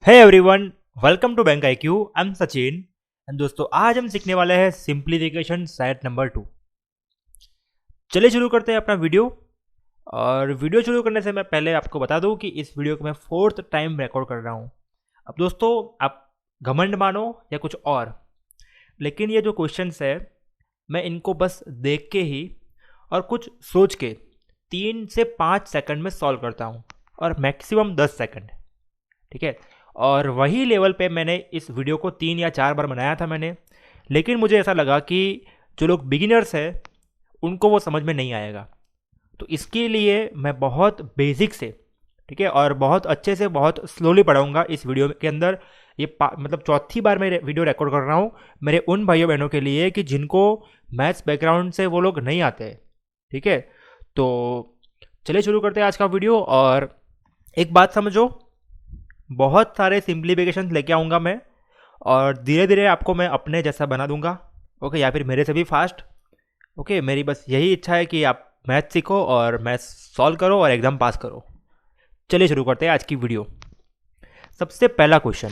Hey everyone, welcome to bank IQ। I am Sachin and दोस्तों आज हम सीखने वाले हैं सिंप्लीफिकेशन सेट नंबर 2। चलिए शुरू करते हैं अपना वीडियो। और वीडियो शुरू करने से मैं पहले आपको बता दूं कि इस वीडियो को मैं 4th टाइम रिकॉर्ड कर रहा हूं। अब दोस्तों आप घमंड मानो या कुछ और, लेकिन ये जो क्वेश्चंस है मैं इनको बस देख के ही और कुछ सोच के 3 से 5 सेकंड में सॉल्व करता हूँ और मैक्सिमम 10 सेकंड, ठीक है। और वही लेवल पे मैंने इस वीडियो को 3 या 4 बार बनाया था मैंने, लेकिन मुझे ऐसा लगा कि जो लोग बिगिनर्स हैं उनको वो समझ में नहीं आएगा। तो इसके लिए मैं बहुत बेसिक से, ठीक है, और बहुत अच्छे से बहुत स्लोली पढ़ाऊँगा इस वीडियो के अंदर। ये मतलब चौथी बार मैं वीडियो रिकॉर्ड कर रहा हूँ मेरे उन भाइयों बहनों के लिए कि जिनको मैथ्स बैकग्राउंड से वो लोग नहीं आते, ठीक है। तो चलिए शुरू करते हैं आज का वीडियो। और एक बात समझो, बहुत सारे सिंप्लीफिकेशन लेके आऊँगा मैं और धीरे धीरे आपको मैं अपने जैसा बना दूंगा, ओके, या फिर मेरे से भी फास्ट। ओके, मेरी बस यही इच्छा है कि आप मैथ सीखो और मैथ सॉल्व करो और एग्ज़ाम पास करो। चलिए शुरू करते हैं आज की वीडियो। सबसे पहला क्वेश्चन,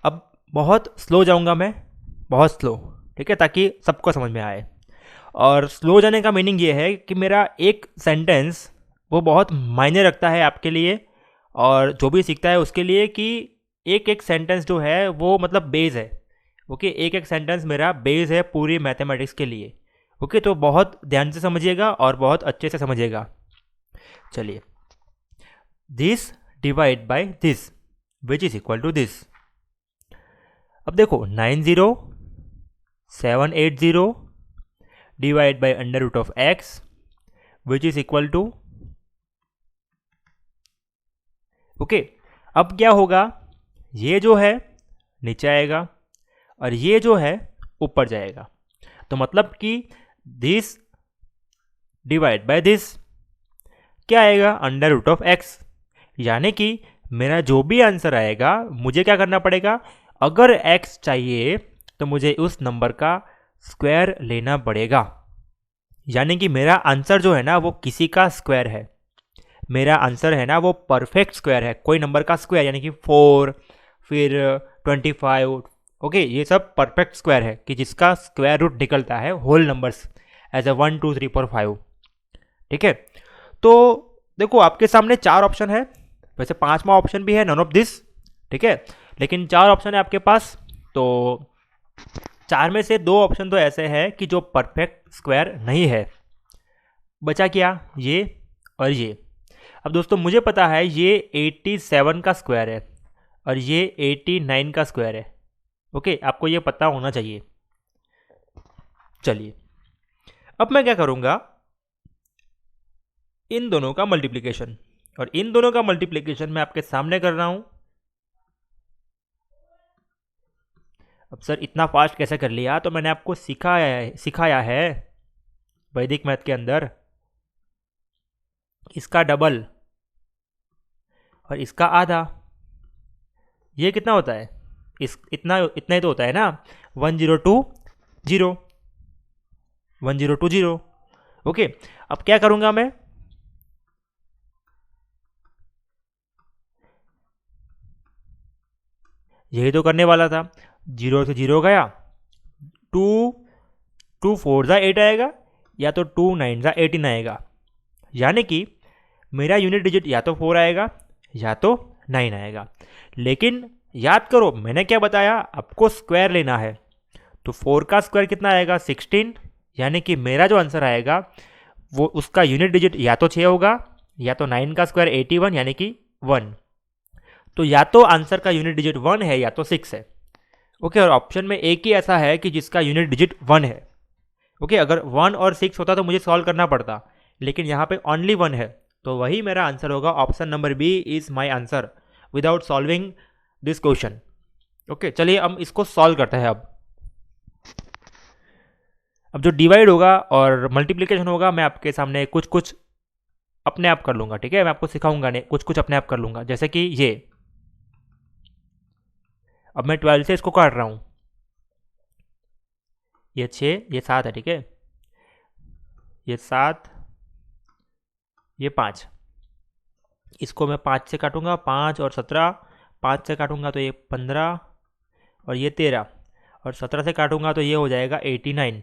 अब बहुत स्लो जाऊंगा मैं, बहुत स्लो, ठीक है, ताकि सबको समझ में आए। और स्लो जाने का मीनिंग ये है कि मेरा एक सेंटेंस वो बहुत मायने रखता है आपके लिए और जो भी सीखता है उसके लिए, कि एक एक सेंटेंस जो है वो मतलब बेस है। ओके, एक एक सेंटेंस मेरा बेस है पूरी मैथमेटिक्स के लिए। ओके, तो बहुत ध्यान से समझिएगा और बहुत अच्छे से समझिएगा। चलिए, this divide by this which is equal to this. अब देखो 90780 divide by under root of x which is equal to, okay, अब क्या होगा, ये जो है नीचे आएगा और ये जो है ऊपर जाएगा। तो मतलब कि दिस डिवाइड बाय दिस क्या आएगा, अंडर रूट ऑफ एक्स। यानी कि मेरा जो भी आंसर आएगा मुझे क्या करना पड़ेगा, अगर एक्स चाहिए तो मुझे उस नंबर का स्क्वायर लेना पड़ेगा। यानी कि मेरा आंसर जो है ना वो किसी का स्क्वायर है, मेरा आंसर है ना वो परफेक्ट स्क्वायर है, कोई नंबर का स्क्वायर, यानी कि 4 फिर 25। ओके, ये सब परफेक्ट स्क्वायर है कि जिसका स्क्वायर रूट निकलता है होल नंबर्स एज ए 1 2 3 4 5, ठीक है। तो देखो आपके सामने 4 ऑप्शन है, वैसे 5वां ऑप्शन भी है नन ऑफ दिस, ठीक है, लेकिन 4 ऑप्शन है आपके पास। तो 4 में से 2 ऑप्शन तो ऐसे हैं कि जो परफेक्ट स्क्वायर नहीं है। बचा क्या, ये और ये। अब दोस्तों मुझे पता है ये 87 का स्क्वायर है और ये 89 का स्क्वायर है। ओके, आपको ये पता होना चाहिए। चलिए, अब मैं क्या करूँगा, इन दोनों का मल्टीप्लिकेशन, और इन दोनों का मल्टीप्लिकेशन मैं आपके सामने कर रहा हूँ। अब सर इतना फास्ट कैसे कर लिया, तो मैंने आपको सिखाया है वैदिक मैथ के अंदर, इसका डबल और इसका आधा, ये कितना होता है, इस इतना इतना ही तो होता है ना, 1020 1020। ओके, अब क्या करूंगा मैं, यही तो करने वाला था। 0 से 0 गया, 2 2 4 ज़ा 8 आएगा, या तो 2 9 ज़ा 18 आएगा। यानी कि मेरा यूनिट डिजिट या तो 4 आएगा या तो 9 आएगा। लेकिन याद करो मैंने क्या बताया, आपको स्क्वायर लेना है। तो 4 का स्क्वायर कितना आएगा, 16। यानी कि मेरा जो आंसर आएगा वो उसका यूनिट डिजिट या तो 6 होगा, या तो 9 का स्क्वायर 81 यानी कि 1। तो या तो आंसर का यूनिट डिजिट 1 है या तो 6 है। ओके, और ऑप्शन में एक ही ऐसा है कि जिसका यूनिट डिजिट 1 है। ओके, अगर 1 और 6 होता तो मुझे सॉल्व करना पड़ता, लेकिन यहाँ पे ओनली 1 है, तो वही मेरा आंसर होगा। Option number B is my answer without solving this question. Okay, चलिए हम इसको सॉल्व करते हैं। अब जो डिवाइड होगा और मल्टीप्लिकेशन होगा मैं आपके सामने कुछ कुछ अपने आप कर लूँगा, ठीक है, मैं आपको सिखाऊंगा नहीं, कुछ कुछ अपने आप कर लूँगा। जैसे कि ये, अब मैं 12 से इसको काट रहा हूँ, ये 6 ये 7 है, ठीक है, ये 7 ये 5, इसको मैं 5 से काटूंगा, 5 और 17 5 से काटूंगा तो ये 15 और ये 13 और 17 से काटूंगा तो ये हो जाएगा 89।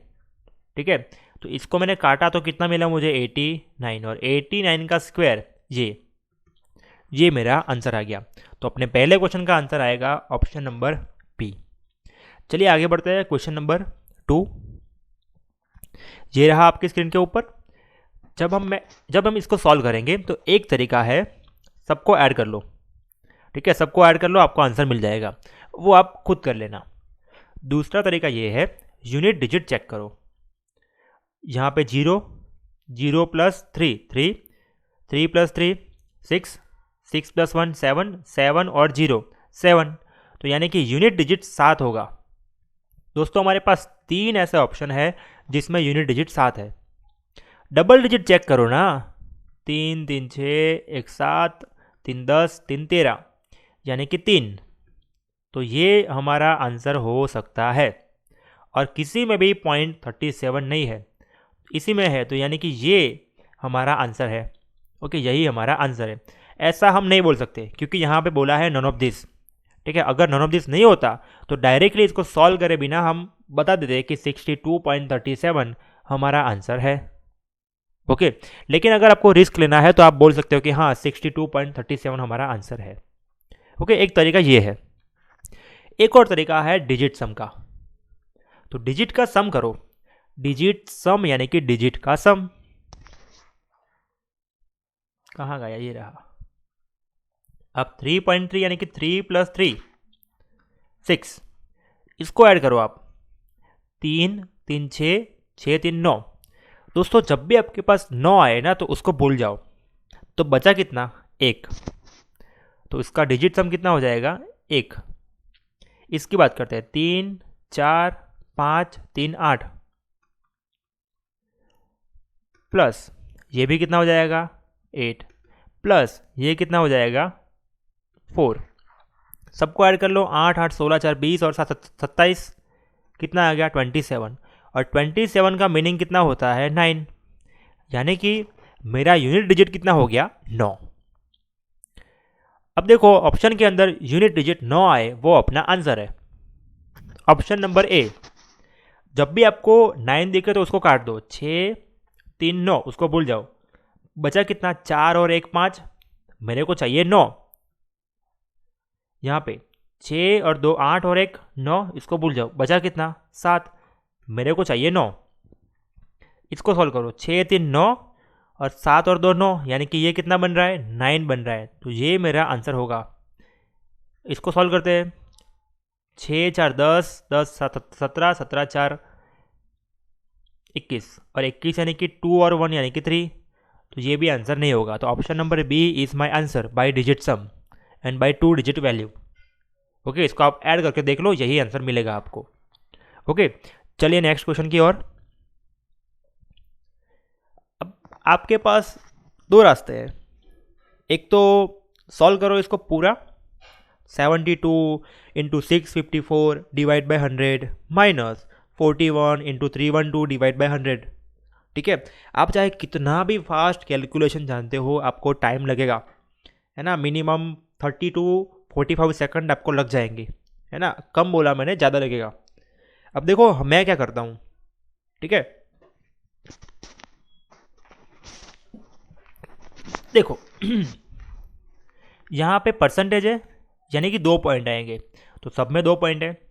ठीक है, तो इसको मैंने काटा तो कितना मिला मुझे 89 और 89 का स्क्वायर ये मेरा आंसर आ गया। तो अपने पहले क्वेश्चन का आंसर आएगा ऑप्शन नंबर बी। चलिए आगे बढ़ते हैं क्वेश्चन नंबर 2। ये रहा आपकी स्क्रीन के ऊपर। जब हम इसको सॉल्व करेंगे तो एक तरीका है, सबको ऐड कर लो। ठीक है, सबको ऐड कर लो, आपको आंसर मिल जाएगा, वो आप खुद कर लेना। दूसरा तरीका ये है, यूनिट डिजिट चेक करो। यहाँ पे 0 0 प्लस 3 3 3 प्लस 3 6 6 प्लस 1 7 7 और 0 7, तो यानी कि यूनिट डिजिट 7 होगा। दोस्तों हमारे पास 3 ऐसे ऑप्शन है जिसमें यूनिट डिजिट 7 है। डबल डिजिट चेक करो ना, 3 3 6 1 7 3 10 3 13 यानी कि 3, तो ये हमारा आंसर हो सकता है। और किसी में भी 0.37 नहीं है, इसी में है, तो यानी कि ये हमारा आंसर है। ओके, यही हमारा आंसर है। ऐसा हम नहीं बोल सकते क्योंकि यहाँ पे बोला है नॉन ऑफ दिस। ठीक है, अगर नॉन ऑफ दिस नहीं होता तो डायरेक्टली इसको सॉल्व करे बिना हम बता देते कि 62.37 हमारा आंसर है। ओके, लेकिन अगर आपको रिस्क लेना है तो आप बोल सकते हो कि हाँ 62.37 हमारा आंसर है। ओके, एक तरीका ये है। एक और तरीका है डिजिट सम का। तो डिजिट का सम करो, डिजिट सम यानी कि डिजिट का सम। कहाँ गया, ये रहा। अब 3.3 यानी कि 3 प्लस 3 6, इसको ऐड करो आप। 3 3 6 6 3 9। दोस्तों जब भी आपके पास 9 आए ना तो उसको भूल जाओ, तो बचा कितना 1, तो इसका डिजिट सम कितना हो जाएगा 1। इसकी बात करते हैं, 3 4 5 3 8 प्लस ये भी कितना हो जाएगा 8 प्लस ये कितना हो जाएगा 4। सबको ऐड कर लो, 8 8 16 4 20 और 7 27, कितना आ गया 27। और 27 का मीनिंग कितना होता है 9, यानी कि मेरा यूनिट डिजिट कितना हो गया 9। अब देखो ऑप्शन के अंदर यूनिट डिजिट 9 आए वो अपना आंसर है। ऑप्शन नंबर ए, जब भी आपको 9 दिखे तो उसको काट दो, 6 3 9 उसको भूल जाओ। बचा कितना 4 और 1 5, मेरे को चाहिए 9। यहाँ पे 6 और 2 8 और 1 9, इसको भूल जाओ। बचा कितना 7, मेरे को चाहिए 9। इसको सॉल्व करो, 6 3 9 और 7 और 2 9, यानी कि ये कितना बन रहा है 9 बन रहा है, तो ये मेरा आंसर होगा। इसको सॉल्व करते हैं, 6 4 10 10 17 17 4 21 और 21 यानी कि 2 और 1 यानी कि 3, तो ये भी आंसर नहीं होगा। तो option number B is my answer by digit sum and by 2 digit value. Okay, इसको आप ऐड करके देख लो, यही आंसर मिलेगा आपको। ओके, चलिए नेक्स्ट क्वेश्चन की ओर। अब आपके पास 2 रास्ते हैं। एक तो सॉल्व करो इसको पूरा, 72 into 654 divide by 100 minus 41 into 312 divide by 100। ठीक है, आप चाहे कितना भी फास्ट कैलकुलेशन जानते हो, आपको टाइम लगेगा, है ना। मिनिमम 30 टू 45 सेकंड आपको लग जाएंगे, है ना। कम बोला मैंने, ज़्यादा लगेगा। अब देखो मैं क्या करता हूँ, ठीक है, देखो यहाँ पे परसेंटेज है यानी कि 2 पॉइंट आएंगे, तो सब में 2 पॉइंट है।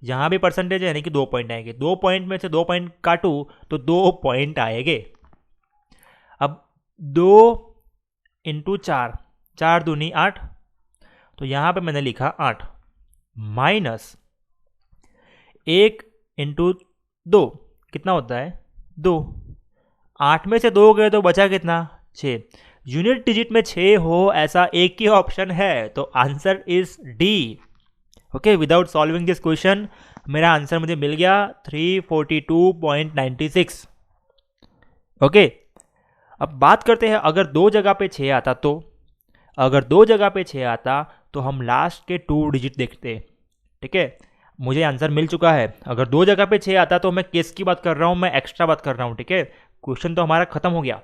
यहाँ भी परसेंटेज है यानी कि 2 पॉइंट आएंगे। 2 पॉइंट में से 2 पॉइंट काटूँ तो 2 पॉइंट आएंगे। अब 2 इंटू 4, 4 दूनी 8, तो यहाँ पे मैंने लिखा 8 माइनस 1 इंटू 2, कितना होता है 2। 8 में से 2 गए तो बचा कितना 6। यूनिट डिजिट में 6 हो ऐसा एक ही ऑप्शन है, तो answer is D. Okay, without solving this question मेरा आंसर मुझे मिल गया 342.96। ओके, अब बात करते हैं अगर 2 जगह पे 6 आता तो। अगर 2 जगह पे 6 आता तो हम लास्ट के 2 डिजिट देखते। ठीक है, मुझे आंसर मिल चुका है। अगर 2 जगह पे 6 आता तो मैं किसकी बात कर रहा हूँ, मैं एक्स्ट्रा बात कर रहा हूँ। ठीक है, क्वेश्चन तो हमारा खत्म हो गया,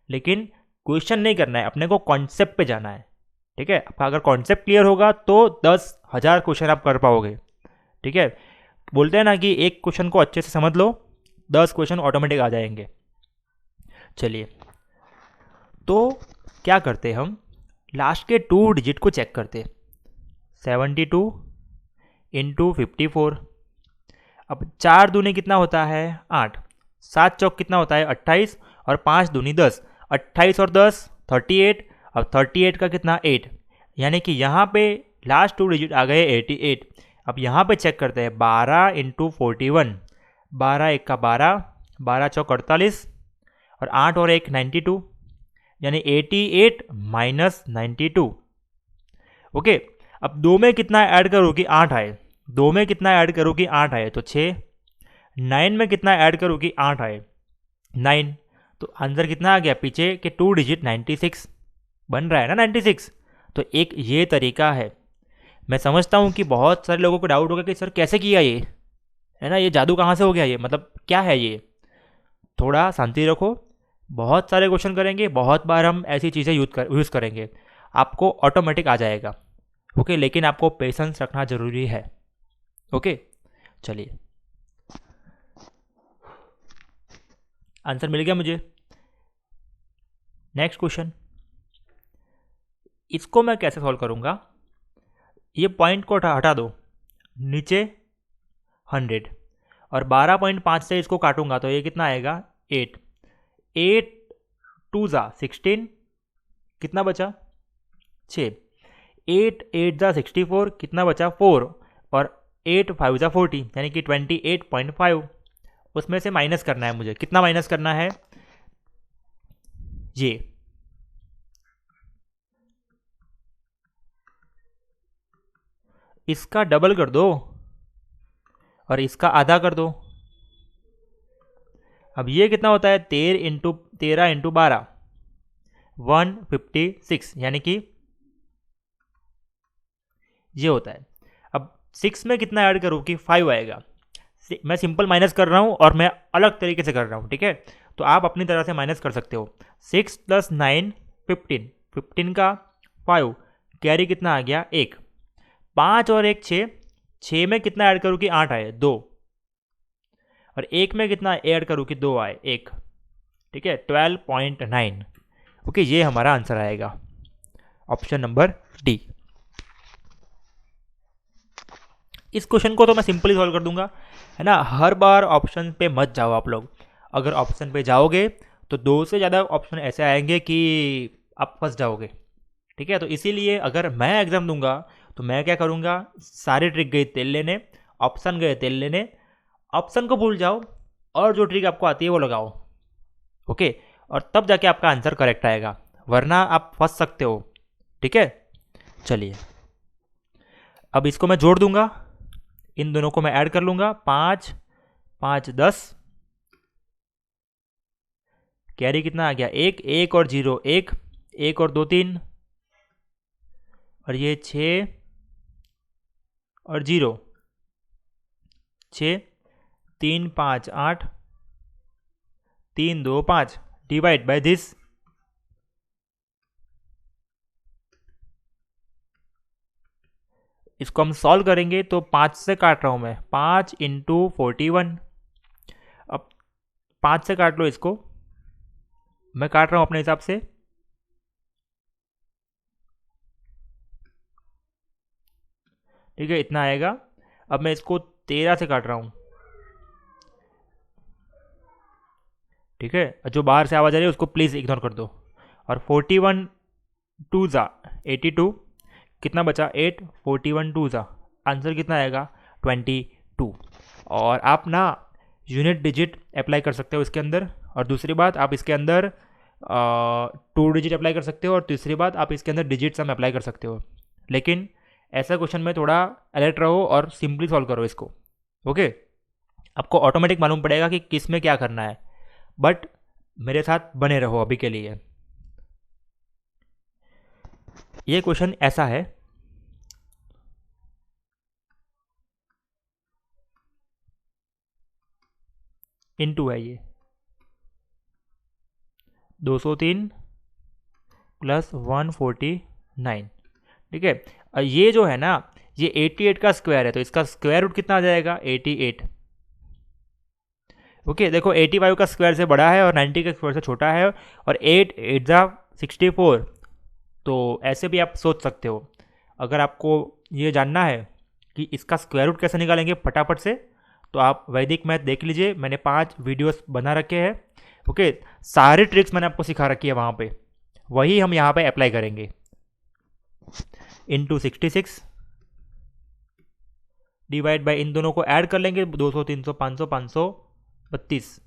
लेकिन क्वेश्चन नहीं करना है, अपने को कॉन्सेप्ट पे जाना है। ठीक है, आपका अगर कॉन्सेप्ट क्लियर होगा तो 10,000 क्वेश्चन आप कर पाओगे। ठीक है, बोलते हैं ना कि एक क्वेश्चन को अच्छे से समझ लो, 10 क्वेश्चन ऑटोमेटिक आ जाएंगे। चलिए, तो क्या करते हम, लास्ट के 2 डिजिट को चेक करते। 72 इंटू 54। अब 4 दूनी कितना होता है 8, 7 चौक कितना होता है 28, और 5 दूनी 10, 28 और 10 38। अब 38 का कितना 8, यानी कि यहाँ पे लास्ट 2 डिजिट आ गए 88। अब यहाँ पे चेक करते हैं 12 इंटू 41, 12 एक का 12, 12 चौक 48, और 8 और 1 92, यानी 88 माइनस 92। ओके, अब 2 में कितना ऐड करो कि 8 आए, 2 में कितना ऐड करो कि 8 आए तो 6, 9 में कितना ऐड करो कि 8 आए 9, तो आंसर कितना आ गया पीछे के 2 डिजिट 96 बन रहा है ना 96। तो एक ये तरीका है। मैं समझता हूँ कि बहुत सारे लोगों को डाउट होगा कि सर कैसे किया ये, है ना, ये जादू कहाँ से हो गया, ये मतलब क्या है ये। थोड़ा शांति रखो, बहुत सारे क्वेश्चन करेंगे, बहुत बार हम ऐसी चीज़ें यूज़ करेंगे, आपको ऑटोमेटिक आ जाएगा। ओके, लेकिन आपको पेशेंस रखना ज़रूरी है। ओके, चलिए, आंसर मिल गया मुझे। नेक्स्ट क्वेश्चन, इसको मैं कैसे सॉल्व करूँगा, ये पॉइंट को हटा दो, नीचे 100, और 12.5 से इसको काटूंगा तो ये कितना आएगा 8, 8 2 जा 16, कितना बचा 6, 8 8 जा 64, कितना बचा 4, और 8 5 जा 40, यानी कि 28.5। उसमें से माइनस करना है मुझे, कितना माइनस करना है, ये इसका डबल कर दो और इसका आधा कर दो। अब ये कितना होता है 13 इंटू 12, 156, यानी कि ये होता है। अब 6 में कितना ऐड करूँ कि 5 आएगा। मैं सिंपल माइनस कर रहा हूँ और मैं अलग तरीके से कर रहा हूँ, ठीक है, तो आप अपनी तरह से माइनस कर सकते हो। 6 + 9 15, 15 का 5, कैरी कितना आ गया 1, 5 और 1 6, 6 में कितना ऐड करूँ कि 8 आए 2, और 1 में कितना ऐड करूँ कि 2 आए 1, ठीक है 12.9। ओके, ये हमारा आंसर आएगा, ऑप्शन नंबर डी। इस क्वेश्चन को तो मैं सिंपली सॉल्व कर दूंगा, है ना। हर बार ऑप्शन पे मत जाओ आप लोग, अगर ऑप्शन पे जाओगे तो 2 से ज़्यादा ऑप्शन ऐसे आएंगे कि आप फंस जाओगे, ठीक है। तो इसीलिए अगर मैं एग्ज़ाम दूंगा तो मैं क्या करूंगा, सारे ट्रिक गए तेल लेने, ऑप्शन गए तेल लेने, ऑप्शन को भूल जाओ और जो ट्रिक आपको आती है वो लगाओ। ओके, और तब जाके आपका आंसर करेक्ट आएगा, वरना आप फंस सकते हो, ठीक है। चलिए, अब इसको मैं जोड़ दूंगा, इन दोनों को मैं ऐड कर लूंगा, 5 5 10, कैरी कितना आ गया 1, 1 और 0 1, 1 और 2 3, और ये 6 और 0 6, 3 5 8, 3 2 5, डिवाइड बाय दिस, इसको हम सॉल्व करेंगे तो 5 से काट रहा हूं मैं, 5 इंटू 41। अब 5 से काट लो इसको, मैं काट रहा हूं अपने हिसाब से, ठीक है, इतना आएगा। अब मैं इसको 13 से काट रहा हूं, ठीक है, जो बाहर से आवाज आ रही है उसको प्लीज इग्नोर कर दो। और 41 2 जा 82, कितना बचा 8, 41 2 जा, आंसर कितना आएगा 22। और आप ना यूनिट डिजिट अप्लाई कर सकते हो इसके अंदर, और दूसरी बात आप इसके अंदर 2 डिजिट अप्लाई कर सकते हो, और तीसरी बात आप इसके अंदर डिजिट सम अप्लाई कर सकते हो। लेकिन ऐसा क्वेश्चन में थोड़ा अलर्ट रहो और सिंपली सॉल्व करो इसको। ओके, आपको ऑटोमेटिक मालूम पड़ेगा कि किस में क्या करना है, बट मेरे साथ बने रहो अभी के लिए। ये क्वेश्चन ऐसा है, इनटू है ये 203 + 149, ठीक है। और ये जो है ना, ये 88 का स्क्वायर है, तो इसका स्क्वायर रूट कितना आ जाएगा, 88। ओके, देखो 85 का स्क्वायर से बड़ा है और 90 का स्क्वायर से छोटा है, और 8 8 जा 64। तो ऐसे भी आप सोच सकते हो। अगर आपको ये जानना है कि इसका स्क्वायर रूट कैसे निकालेंगे फटाफट से, तो आप वैदिक मैथ देख लीजिए, मैंने 5 वीडियोस बना रखे हैं। ओके, सारे ट्रिक्स मैंने आपको सिखा रखी है वहाँ पे, वही हम यहाँ पे अप्लाई करेंगे। इंटू 66 डिवाइड बाय, इन दोनों को ऐड कर लेंगे, 200 300 500 532,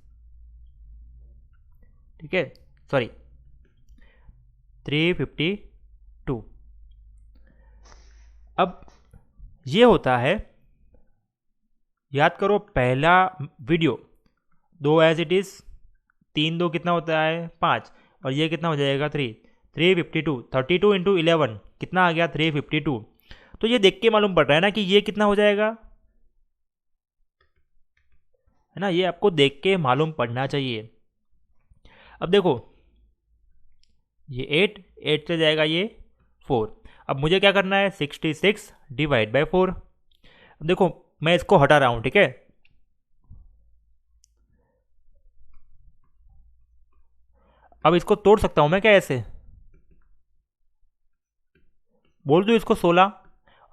ठीक है, सॉरी 352। अब ये होता है, याद करो पहला वीडियो, 2 एज इट इज़, 3 2 कितना होता है 5, और ये कितना हो जाएगा 3, 352, 32 इंटू 11 कितना आ गया 352। तो ये देख के मालूम पड़ रहा है ना कि ये कितना हो जाएगा, है ना, ये आपको देख के मालूम पड़ना चाहिए। अब देखो ये 8 8 से जाएगा ये 4। अब मुझे क्या करना है, 66 डिवाइड बाय 4। अब देखो मैं इसको हटा रहा हूं, ठीक है। अब इसको तोड़ सकता हूं मैं क्या, ऐसे बोल दूं इसको 16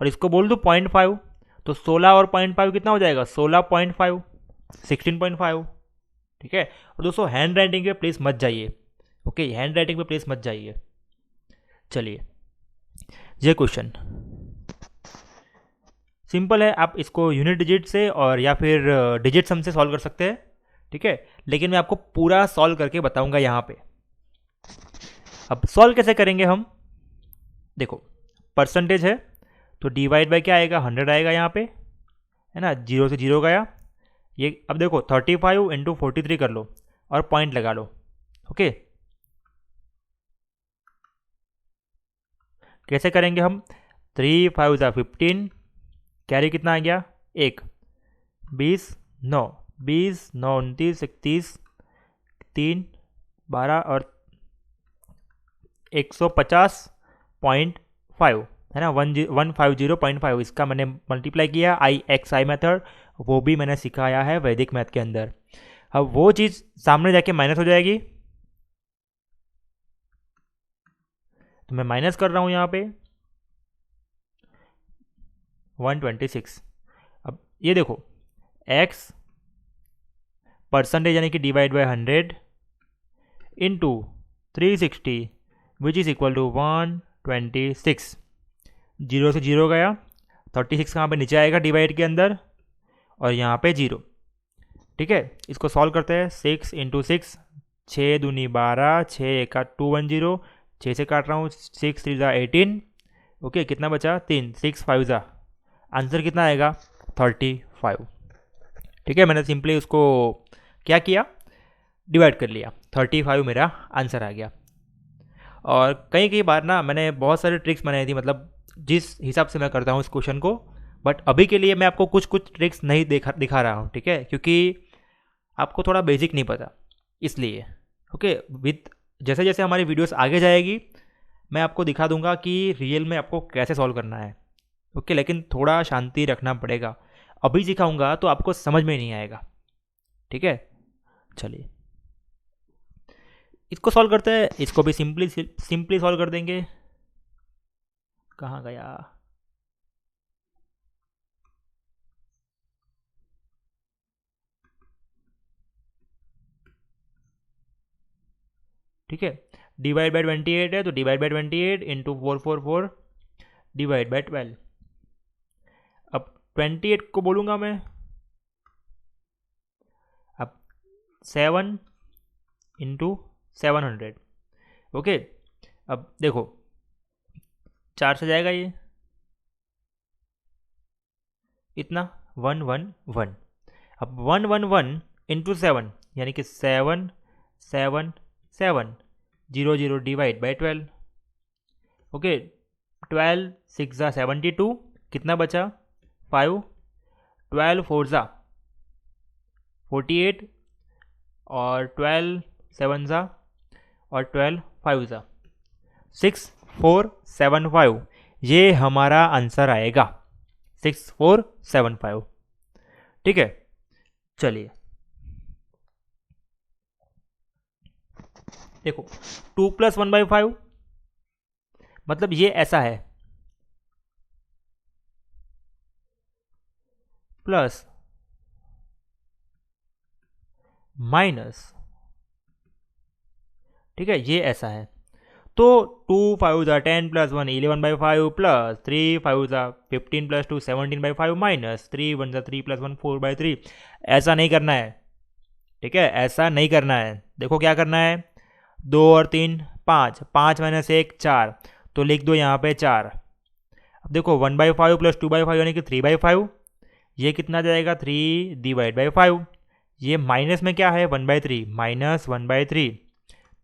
और इसको बोल दूं 0.5, तो 16 और 0.5 कितना हो जाएगा, 16.5, 16.5, ठीक है। और दोस्तों हैंड राइटिंग पे प्लीज़ मत जाइए, ओके, हैंड राइटिंग पे प्लीज़ मत जाइए। चलिए, ये क्वेश्चन सिंपल है, आप इसको यूनिट डिजिट से और या फिर डिजिट सम से सॉल्व कर सकते हैं, ठीक है। लेकिन मैं आपको पूरा सॉल्व करके बताऊंगा यहाँ पे। अब सॉल्व कैसे करेंगे हम, देखो परसेंटेज है तो डिवाइड बाय क्या आएगा, 100 आएगा यहाँ पे, है ना, 0 से 0 गया ये। अब देखो 35 इंटू 43 कर लो और पॉइंट लगा लो, ओके। कैसे करेंगे हम, 3 5 जा 15, कैरी कितना आ गया 1, 20 9 20 9 29 31 3 12 और 150.5, है ना, 150.5, इसका मैंने मल्टीप्लाई किया आई एक्स आई मेथड, वो भी मैंने सिखाया है वैदिक मैथ के अंदर। अब वो चीज़ सामने जाके माइनस हो जाएगी, तो मैं माइनस कर रहा हूँ यहाँ पे 126। अब ये देखो x परसेंटेज यानी कि divide by 100 into 360 which is equal to 126। 0 से 0 गया, 36 कहाँ पे नीचे आएगा डिवाइड के अंदर, और यहाँ पे 0, ठीक है। इसको सॉल्व करते हैं, 6 इंटू 6, 6 दूनी 12, 6 एक 210, 6 से काट रहा हूँ, 6 3 जा 18, ओके, कितना बचा 3, 6 5 जा, आंसर कितना आएगा 35, ठीक है। मैंने सिंपली उसको क्या किया, डिवाइड कर लिया, 35 मेरा आंसर आ गया। और कई बार ना मैंने बहुत सारी ट्रिक्स बनाई थी, मतलब जिस हिसाब से मैं करता हूँ इस क्वेश्चन को, बट अभी के लिए मैं आपको कुछ ट्रिक्स नहीं दिखा रहा हूँ, ठीक है, क्योंकि आपको थोड़ा बेसिक नहीं पता, इसलिए ओके। विथ जैसे जैसे हमारी वीडियोस आगे जाएगी मैं आपको दिखा दूंगा कि रियल में आपको कैसे सॉल्व करना है, ओके। लेकिन थोड़ा शांति रखना पड़ेगा, अभी सिखाऊंगा तो आपको समझ में नहीं आएगा, ठीक है। चलिए इसको सॉल्व करते हैं, इसको भी सिंपली सॉल्व कर देंगे। कहाँ गया, ठीक है। डिवाइड बाय 28 है तो divide by 28 into 444 divide by 12। अब 28 को बोलूँगा मैं, अब 7 इंटू 700, ओके। अब देखो 4 से जाएगा ये, इतना 111। अब 111 इंटू 7 यानी कि 7 7 7 0 0 डिवाइड बाय 12, ओके। 12 6 जा 72, कितना बचा 5, 12 4 जा 48, और 12 7 जा और 12 5 जा 6475, ये हमारा आंसर आएगा 6475। ठीक है, चलिए देखो 2 + 1/5 मतलब ये ऐसा है, प्लस माइनस, ठीक है, ये ऐसा है। तो 2 5 10 + 1 11/5 प्लस 3 5 15 + 2 17/5 माइनस 3 1 3 + 1 4/3। ऐसा नहीं करना है, ठीक है, ऐसा नहीं करना है। देखो क्या करना है, 2 और 3 5, 5 - 1 4, तो लिख दो यहाँ पे 4। अब देखो 1/5 + 2/5 यानी कि 3/5, ये कितना जाएगा 3/5। ये माइनस में क्या है 1/3, -1/3,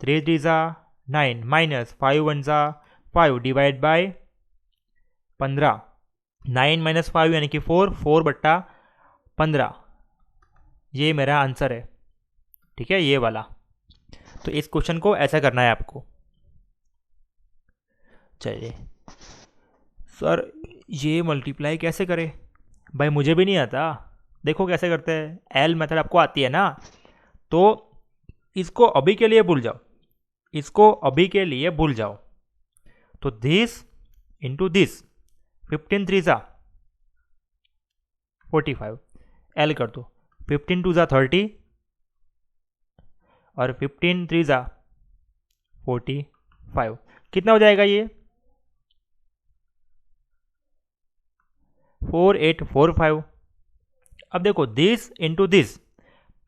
3 3 9 माइनस 5 1 5 डिवाइड बाय 15, 9 - 5 यानी कि 4/15, ये मेरा आंसर है। ठीक है, ये वाला। तो इस क्वेश्चन को ऐसा करना है आपको। चलिए सर ये मल्टीप्लाई कैसे करें, भाई मुझे भी नहीं आता। देखो कैसे करते हैं, एल मेथड आपको आती है ना, तो इसको अभी के लिए भूल जाओ, इसको अभी के लिए भूल जाओ। तो दिस इंटू दिस, 15 3 45, एल कर दो, 15 2 30 और 15 3 45, कितना हो जाएगा ये 4845। अब देखो दिस इंटू दिस,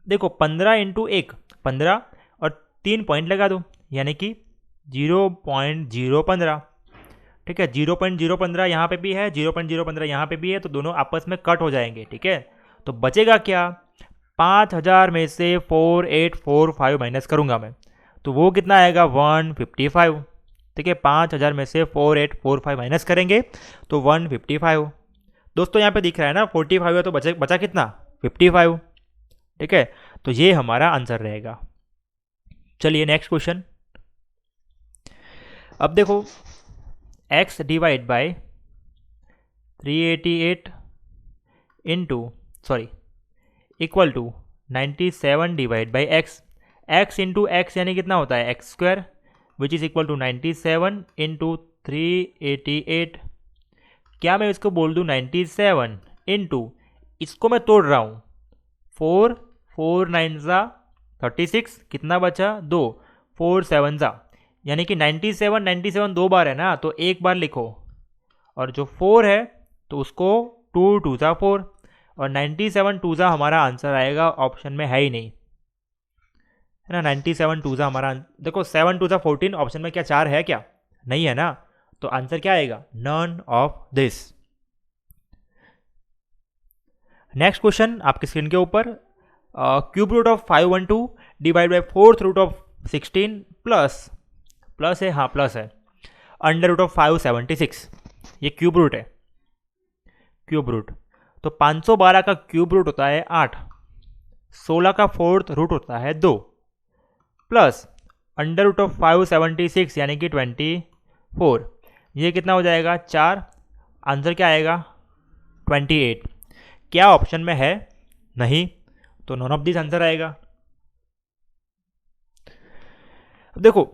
देखो 15 इंटू 1 15 और 3 पॉइंट लगा दो यानी कि 0.015। ठीक है, 0.015 यहाँ पे भी है, 0.015 यहाँ पे भी है, तो दोनों आपस में कट हो जाएंगे। ठीक है, तो बचेगा क्या, 5000 में से 4845 माइनस करूँगा मैं, तो वो कितना आएगा 155। ठीक है, 5000 में से 4845 माइनस करेंगे तो 155। दोस्तों यहाँ पे दिख रहा है ना 45 है, तो बचा कितना 55। ठीक है, तो ये हमारा आंसर रहेगा। चलिए नेक्स्ट क्वेश्चन। अब देखो x divide by 388 equal to 97 divide by x. X into x यानी कितना होता है x square, which is equal to 97 into 388। क्या मैं इसको बोल दूँ 97 इंटू, इसको मैं तोड़ रहा हूँ, 4 4 9 36, कितना बचा 2, 4 7 यानी कि 97 97 दो बार है ना, तो एक बार लिखो, और जो 4 है तो उसको 2 2 4, और 97 2 हमारा आंसर आएगा, ऑप्शन में है ही नहीं, है ना। 97 2 हमारा, देखो 7 2 14, ऑप्शन में क्या 4 है क्या, नहीं है ना, तो आंसर क्या आएगा none of this. Next question आपके स्क्रीन के ऊपर, cube root of 512 divide by 4th root of 16 plus है, हाँ प्लस है, अंडर रूट ऑफ 576, ये क्यूब रूट है, क्यूब रूट। तो 512 का क्यूब रूट होता है 8, 16 का 4th रूट होता है 2, प्लस अंडर रूट ऑफ 576 यानी कि 24, ये कितना हो जाएगा 4, आंसर क्या आएगा 28। क्या ऑप्शन में है नहीं, तो नॉन ऑफ दिस आंसर आएगा। अब देखो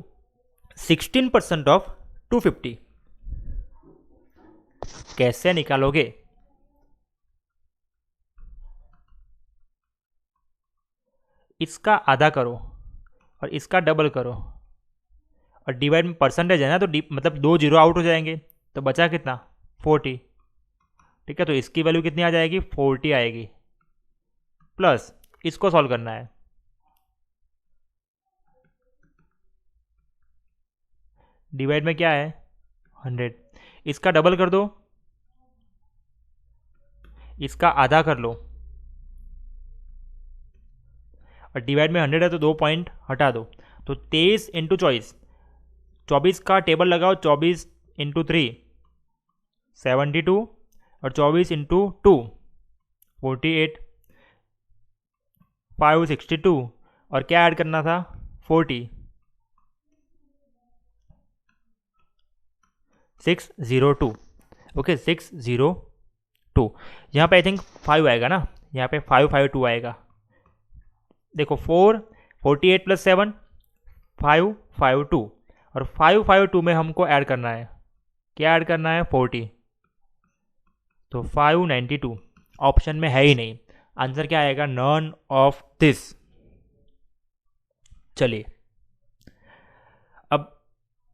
16% ऑफ 250 कैसे निकालोगे, इसका आधा करो और इसका डबल करो, और डिवाइड में परसेंटेज है ना, तो मतलब 2 जीरो आउट हो जाएंगे, तो बचा कितना 40। ठीक है, तो इसकी वैल्यू कितनी आ जाएगी 40 आएगी, प्लस इसको सॉल्व करना है, डिवाइड में क्या है 100, इसका डबल कर दो, इसका आधा कर लो, और डिवाइड में 100 है तो 2 पॉइंट हटा दो, तो 23 इंटू 24 का टेबल लगाओ, 24 इंटू 3 72, और 24 इंटू 2 48, 562, और क्या ऐड करना था 40, 602। ओके 602, यहाँ पे आई थिंक 5 आएगा ना, यहाँ पे 552 आएगा। देखो 48 + 7 552, और 552 में हमको ऐड करना है, क्या ऐड करना है 40, तो 592 ऑप्शन में है ही नहीं। आंसर क्या आएगा, नॉन ऑफ दिस। चलिए अब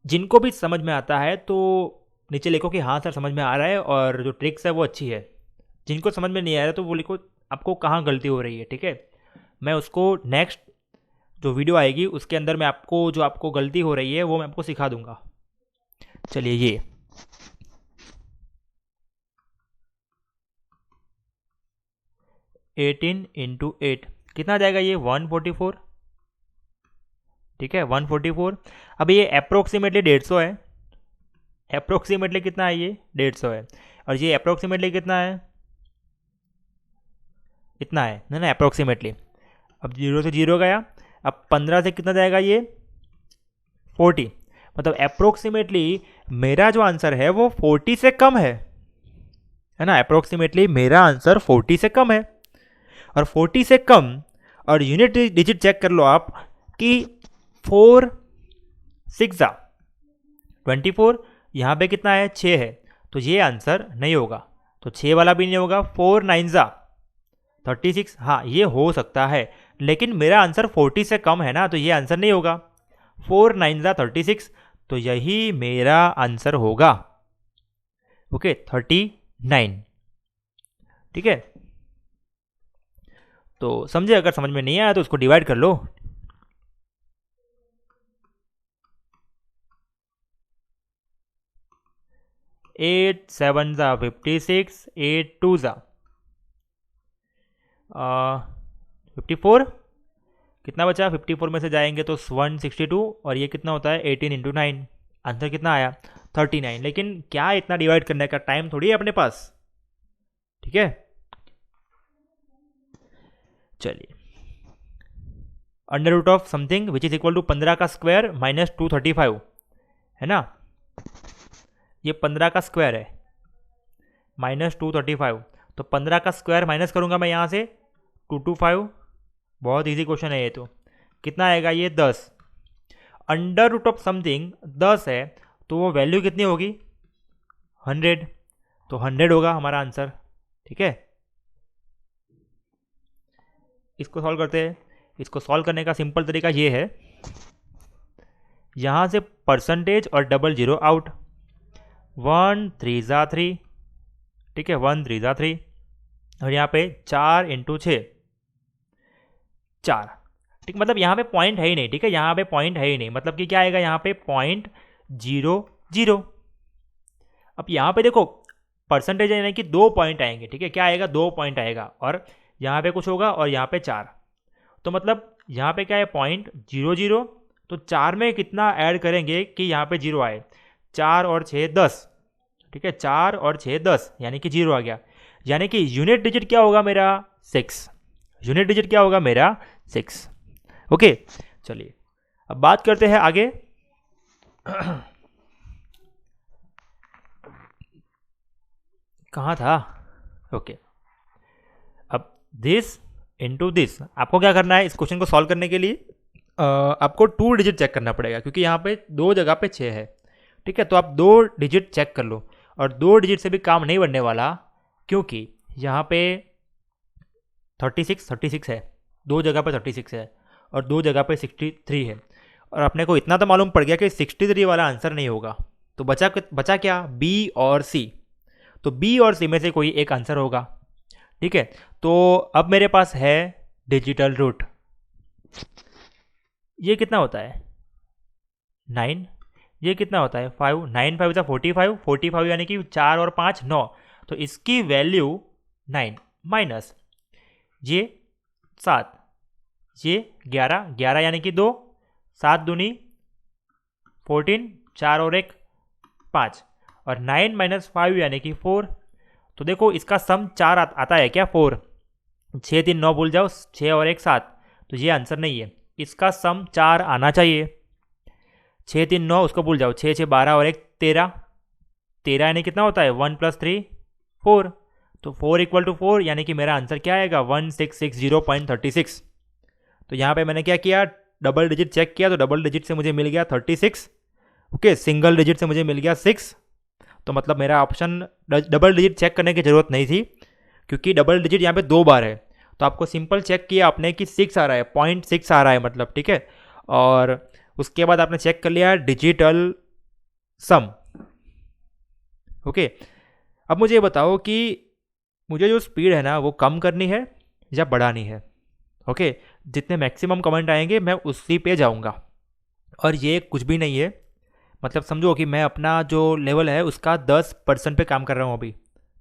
जिनको भी समझ में आता है तो नीचे लिखो कि हाँ सर समझ में आ रहा है और जो ट्रिक्स है वो अच्छी है। जिनको समझ में नहीं आ रहा तो वो लिखो आपको कहाँ गलती हो रही है, ठीक है। मैं उसको नेक्स्ट जो वीडियो आएगी उसके अंदर मैं आपको जो आपको गलती हो रही है वो मैं आपको सिखा दूंगा। चलिए ये 18 × 8 कितना आ जाएगा, ये 144, ठीक है 144। अब ये अप्रोक्सीमेटली 150 है, अप्रोक्सीमेटली कितना है, ये 150 है, और ये अप्रोक्सीमेटली कितना है, इतना है ना अप्रोक्सीमेटली। अब 0 से 0 गया, अब 15 से कितना जाएगा, ये 40, मतलब अप्रोक्सीमेटली मेरा जो आंसर है वो 40 से कम है ना। अप्रोक्सीमेटली मेरा आंसर 40 से कम है, और 40 से कम, और यूनिट डिजिट चेक कर लो आप कि 4 6 24, यहाँ पे कितना है 6 है, तो ये आंसर नहीं होगा, तो 6 वाला भी नहीं होगा। 4 9 36, हाँ ये हो सकता है, लेकिन मेरा आंसर 40 से कम है ना, तो ये आंसर नहीं होगा। 4 9 36, तो यही मेरा आंसर होगा। ओके 39, ठीक है। तो समझे, अगर समझ में नहीं आया तो उसको डिवाइड कर लो। एट 7 56, 8 2 54, कितना बचा, 54 में से जाएंगे तो 162, और ये कितना होता है 18 × 9, आंसर कितना आया 39। लेकिन क्या इतना डिवाइड करने का टाइम थोड़ी है अपने पास, ठीक है। चलिए under root of something which is equal to 15 का स्क्वायर माइनस 235 है ना, ये 15 का स्क्वायर है माइनस 235, तो 15 का स्क्वायर माइनस करूंगा मैं यहाँ से 225, बहुत इजी क्वेश्चन है ये, तो कितना आएगा ये 10। अंडर रूट ऑफ समथिंग 10 है तो वो वैल्यू कितनी होगी 100, तो 100 होगा हमारा आंसर, ठीक है। इसको सॉल्व करते हैं। इसको सॉल्व करने का सिंपल तरीका ये है, यहाँ से परसेंटेज और डबल जीरो आउट, 1 3 3, ठीक है 1 3 3, और यहाँ पे 4 × 6 4, ठीक, मतलब यहाँ पे पॉइंट है ही नहीं, ठीक है, यहाँ पे पॉइंट है ही नहीं, मतलब कि क्या आएगा यहाँ पे 0.00। अब यहाँ पे देखो परसेंटेज यानी कि 2 पॉइंट आएंगे, ठीक है, क्या आएगा 2 पॉइंट आएगा, और यहाँ पे कुछ होगा और यहाँ पे 4, तो मतलब यहाँ पे क्या है 0.00, तो 4 में कितना ऐड करेंगे कि यहाँ पे 0 आए, 4 और 6 10, ठीक है 4 और 6 10, यानी कि 0 आ गया, यानी कि यूनिट डिजिट क्या होगा मेरा 6, यूनिट डिजिट क्या होगा मेरा 6। ओके चलिए अब बात करते हैं आगे। कहाँ था, ओके अब दिस इनटू दिस, आपको क्या करना है इस क्वेश्चन को सॉल्व करने के लिए आपको 2 डिजिट चेक करना पड़ेगा, क्योंकि यहाँ पे 2 जगह पे 6 है, ठीक है, तो आप 2 डिजिट चेक कर लो, और 2 डिजिट से भी काम नहीं बनने वाला, क्योंकि यहाँ पे 36 है, 2 जगह पे 36 है, और 2 जगह पे 63 है, और अपने को इतना तो मालूम पड़ गया कि 63 वाला आंसर नहीं होगा, तो बचा क्या बी और सी, तो बी और सी में से कोई एक आंसर होगा, ठीक है। तो अब मेरे पास है डिजिटल रूट, ये कितना होता है 9, ये कितना होता है 5, 9 5 45, 45 यानी कि 4 और 5 9, तो इसकी वैल्यू 9 माइनस ये 7, ये 11 11 यानी कि 2, 7 दूनी 14, 4 और 1 5, और 9 - 5 यानी कि 4, तो देखो इसका सम 4 आता है क्या 4, 6 3 9 भूल जाओ, 6 और 1 7, तो ये आंसर नहीं है, इसका सम 4 आना चाहिए, 6 3 9 उसको भूल जाओ, 6 6 12 और 1 13, 13 यानी कितना होता है 1 + 3 4, तो 4 = 4 यानी कि मेरा आंसर क्या आएगा 1660.36। तो यहाँ पे मैंने क्या किया, डबल डिजिट चेक किया, तो डबल डिजिट से मुझे मिल गया 36। ओके, सिंगल डिजिट से मुझे मिल गया 6। तो मतलब मेरा ऑप्शन डबल डिजिट चेक करने की ज़रूरत नहीं थी, क्योंकि डबल डिजिट यहाँ पे 2 बार है। तो आपको सिंपल चेक किया आपने कि 6 आ रहा है, 0.6 आ रहा है मतलब, ठीक है। और उसके बाद आपने चेक कर लिया डिजिटल सम। ओके, अब मुझे ये बताओ कि मुझे जो स्पीड है ना वो कम करनी है या बढ़ानी है। ओके, जितने मैक्सिमम कमेंट आएंगे मैं उसी पे जाऊंगा, और ये कुछ भी नहीं है, मतलब समझो कि मैं अपना जो लेवल है उसका 10% पे काम कर रहा हूँ अभी,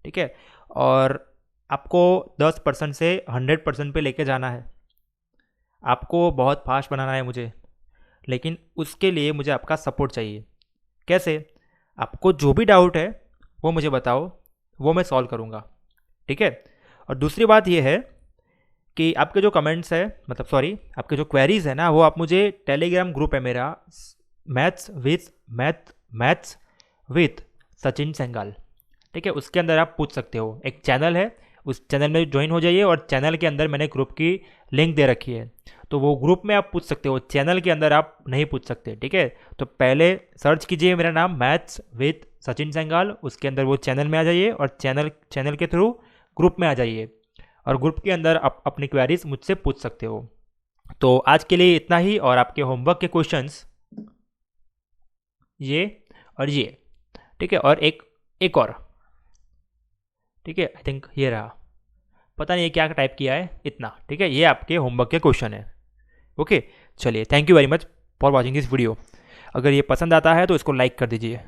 ठीक है। और आपको 10% से 100% पे लेके जाना है, आपको बहुत फास्ट बनाना है मुझे, लेकिन उसके लिए मुझे आपका सपोर्ट चाहिए। कैसे? आपको जो भी डाउट है वो मुझे बताओ, वो मैं सॉल्व करूँगा, ठीक है। और दूसरी बात ये है कि आपके जो कमेंट्स है, मतलब सॉरी आपके जो क्वेरीज है ना, वो आप मुझे टेलीग्राम ग्रुप है मेरा, मैथ्स विथ सचिन सेंगाल, ठीक है, उसके अंदर आप पूछ सकते हो। एक चैनल है, उस चैनल में ज्वाइन हो जाइए, और चैनल के अंदर मैंने ग्रुप की लिंक दे रखी है, तो वो ग्रुप में आप पूछ सकते हो, चैनल के अंदर आप नहीं पूछ सकते, ठीक है। तो पहले सर्च कीजिए मेरा नाम मैथ्स विथ सचिन सेंगाल, उसके अंदर वो चैनल में आ जाइए, और चैनल के थ्रू ग्रुप में आ जाइए, और ग्रुप के अंदर आप अपनी क्वेरीज मुझसे पूछ सकते हो। तो आज के लिए इतना ही, और आपके होमवर्क के क्वेश्चंस ये और ये, ठीक है, और एक और, ठीक है, आई थिंक ये रहा, पता नहीं क्या टाइप किया है, इतना, ठीक है। ये आपके होमवर्क के क्वेश्चन है। ओके, चलिए, thank you very much for watching this video. अगर ये पसंद आता है तो इसको लाइक कर दीजिए।